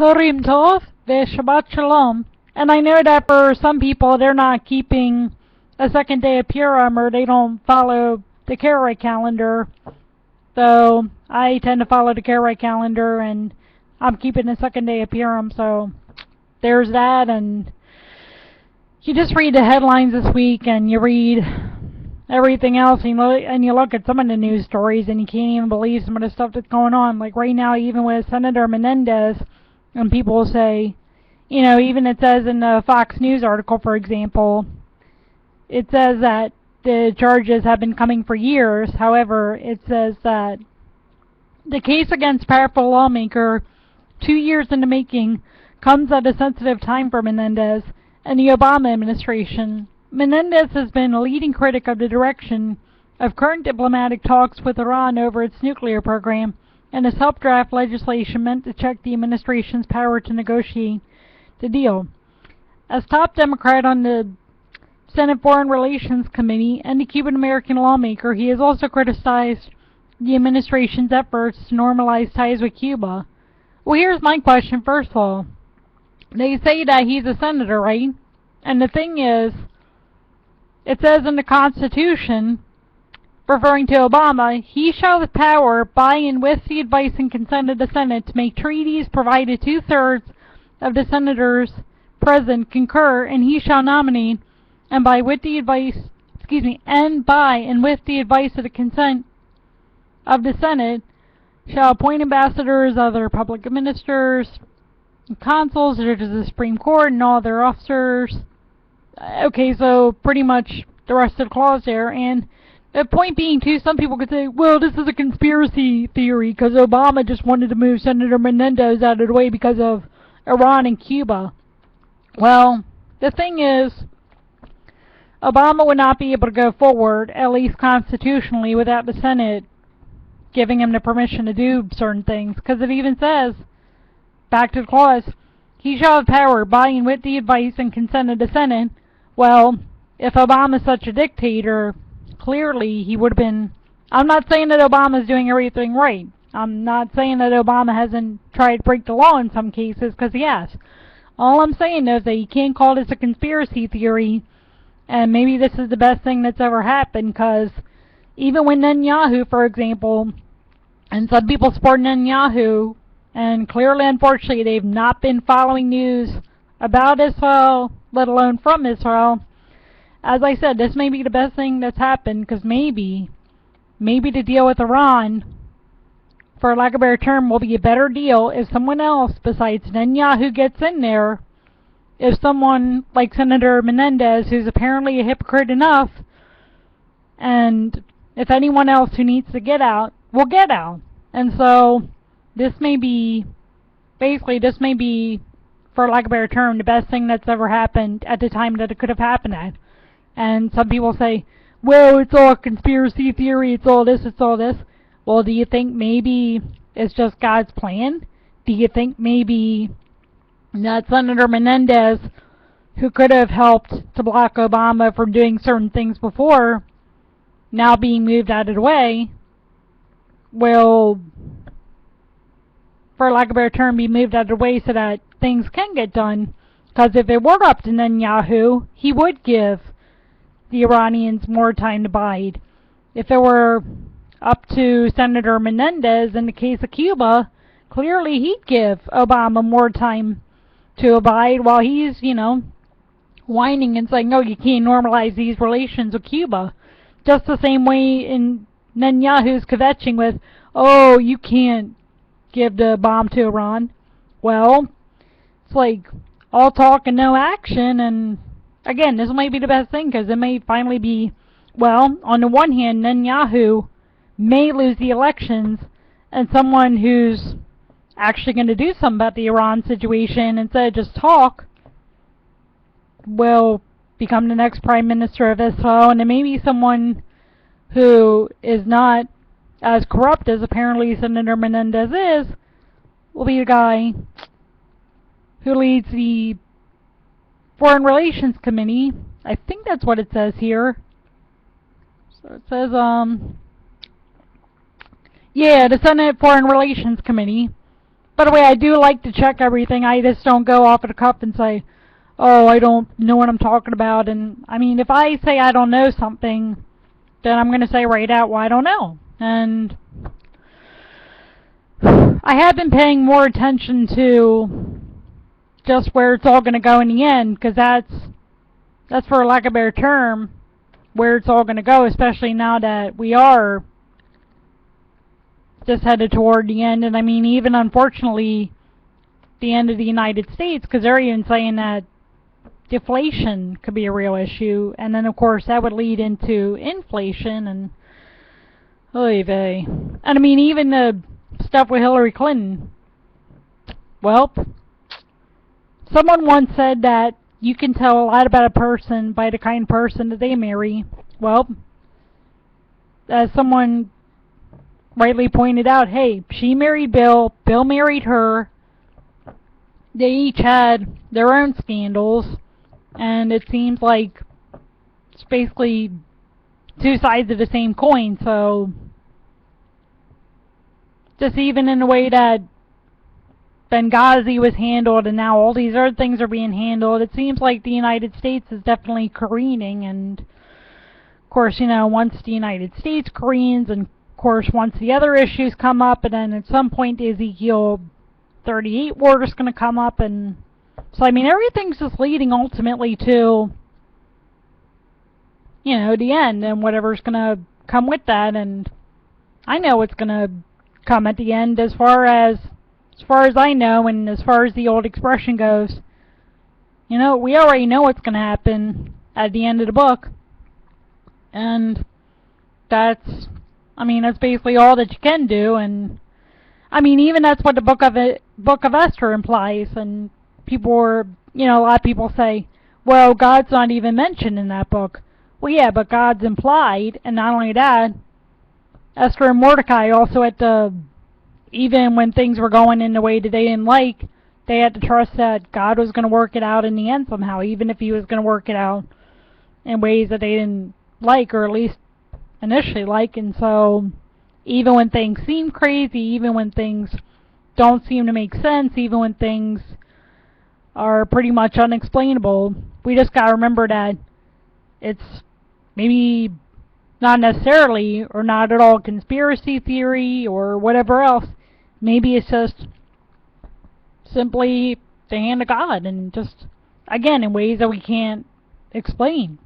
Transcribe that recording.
Purim Tov v'Shabbat Shalom. And I know that for some people, they're not keeping a second day of Purim, or they don't follow the Karaite calendar. So I tend to follow the Karaite calendar, and I'm keeping the second day of Purim. So there's that. And you just read the headlines this week, and you read everything else, and you look at some of the news stories, and you can't even believe some of the stuff that's going on. Like right now, even with Senator Menendez, and people say, even it says in the Fox News article, for example, it says that the charges have been coming for years. However, it says that the case against powerful lawmaker, 2 years in the making, comes at a sensitive time for Menendez and the Obama administration. Menendez has been a leading critic of the direction of current diplomatic talks with Iran over its nuclear program, and has helped draft legislation meant to check the administration's power to negotiate the deal. As top Democrat on the Senate Foreign Relations Committee and a Cuban-American lawmaker, he has also criticized the administration's efforts to normalize ties with Cuba. Well, here's my question. First of all, they say that he's a senator, right? And the thing is, it says in the Constitution, referring to Obama, he shall have power by and with the advice and consent of the Senate to make treaties provided 2/3 of the senators present concur, and he shall nominate, and by and with the advice of the consent of the Senate, shall appoint ambassadors, other public ministers, consuls, judges of the Supreme Court, and all their officers. Okay, so pretty much the rest of the clause there. And the point being, too, some people could say, well, this is a conspiracy theory because Obama just wanted to move Senator Menendez out of the way because of Iran and Cuba. Well, the thing is, Obama would not be able to go forward, at least constitutionally, without the Senate giving him the permission to do certain things. Because it even says, back to the clause, he shall have power by and with the advice and consent of the Senate. Well, if Obama's such a dictator, clearly he would have been... I'm not saying that Obama's doing everything right. I'm not saying that Obama hasn't tried to break the law in some cases, because he has. All I'm saying is that you can't call this a conspiracy theory, and maybe this is the best thing that's ever happened, because even when Netanyahu, for example, and some people support Netanyahu, and clearly, unfortunately, they've not been following news about Israel, let alone from Israel. As I said, this may be the best thing that's happened, because maybe the deal with Iran, for lack of a better term, will be a better deal if someone else besides Netanyahu gets in there. If someone like Senator Menendez, who's apparently a hypocrite enough, and if anyone else who needs to get out, will get out. And so, this may be, for lack of a better term, the best thing that's ever happened at the time that it could have happened at. And some people say, well, it's all a conspiracy theory, it's all this, it's all this. Well, do you think maybe it's just God's plan? Do you think maybe that Senator Menendez, who could have helped to block Obama from doing certain things before, now being moved out of the way, will, for lack of a better term, be moved out of the way so that things can get done? Because if it were up to Netanyahu, he would give the Iranians more time to bide. If it were up to Senator Menendez in the case of Cuba, clearly he'd give Obama more time to abide while he's, whining and saying, no, you can't normalize these relations with Cuba. Just the same way in Netanyahu's kvetching with, oh, you can't give the bomb to Iran. Well, it's like all talk and no action, and again, this might be the best thing because it may finally be, well, on the one hand, Netanyahu may lose the elections, and someone who's actually going to do something about the Iran situation instead of just talk will become the next prime minister of Israel, and it may be someone who is not as corrupt as apparently Senator Menendez is, will be the guy who leads the Foreign Relations Committee. I think that's what it says here. So it says, the Senate Foreign Relations Committee, By the way, I do like to check everything. I just don't go off of the cuff and say, oh, I don't know what I'm talking about. And, I mean, if I say I don't know something, then I'm going to say right out, well, I don't know. And I have been paying more attention to just where it's all going to go in the end, because that's for lack of a better term, where it's all going to go, especially now that we are just headed toward the end. And I mean, even unfortunately, the end of the United States, because they're even saying that deflation could be a real issue, and then of course that would lead into inflation, and oy vey. And I mean, even the stuff with Hillary Clinton. Well, someone once said that you can tell a lot about a person by the kind of person that they marry. Well, as someone rightly pointed out, hey, she married Bill, Bill married her, they each had their own scandals, and it seems like it's basically two sides of the same coin. So just even in the way that Benghazi was handled and now all these other things are being handled, it seems like the United States is definitely careening. And of course, you know, once the United States careens, and of course once the other issues come up, and then at some point the Ezekiel 38 war is going to come up, and so I mean everything's just leading ultimately to, you know, the end and whatever's going to come with that. And I know what's going to come at the end, as far as I know, and as far as the old expression goes. You know, we already know what's going to happen at the end of the book, and that's basically all that you can do. And I mean, even that's what the book of Esther implies. And people were, you know, a lot of people say, well, God's not even mentioned in that book. Well, yeah, but God's implied, and not only that, Esther and Mordecai also had to, even when things were going in the way that they didn't like, they had to trust that God was going to work it out in the end somehow, even if he was going to work it out in ways that they didn't like, or at least initially like. And so even when things seem crazy, even when things don't seem to make sense, even when things are pretty much unexplainable, we just got to remember that it's maybe not necessarily or not at all conspiracy theory or whatever else. Maybe it's just simply the hand of God, and just, again, in ways that we can't explain.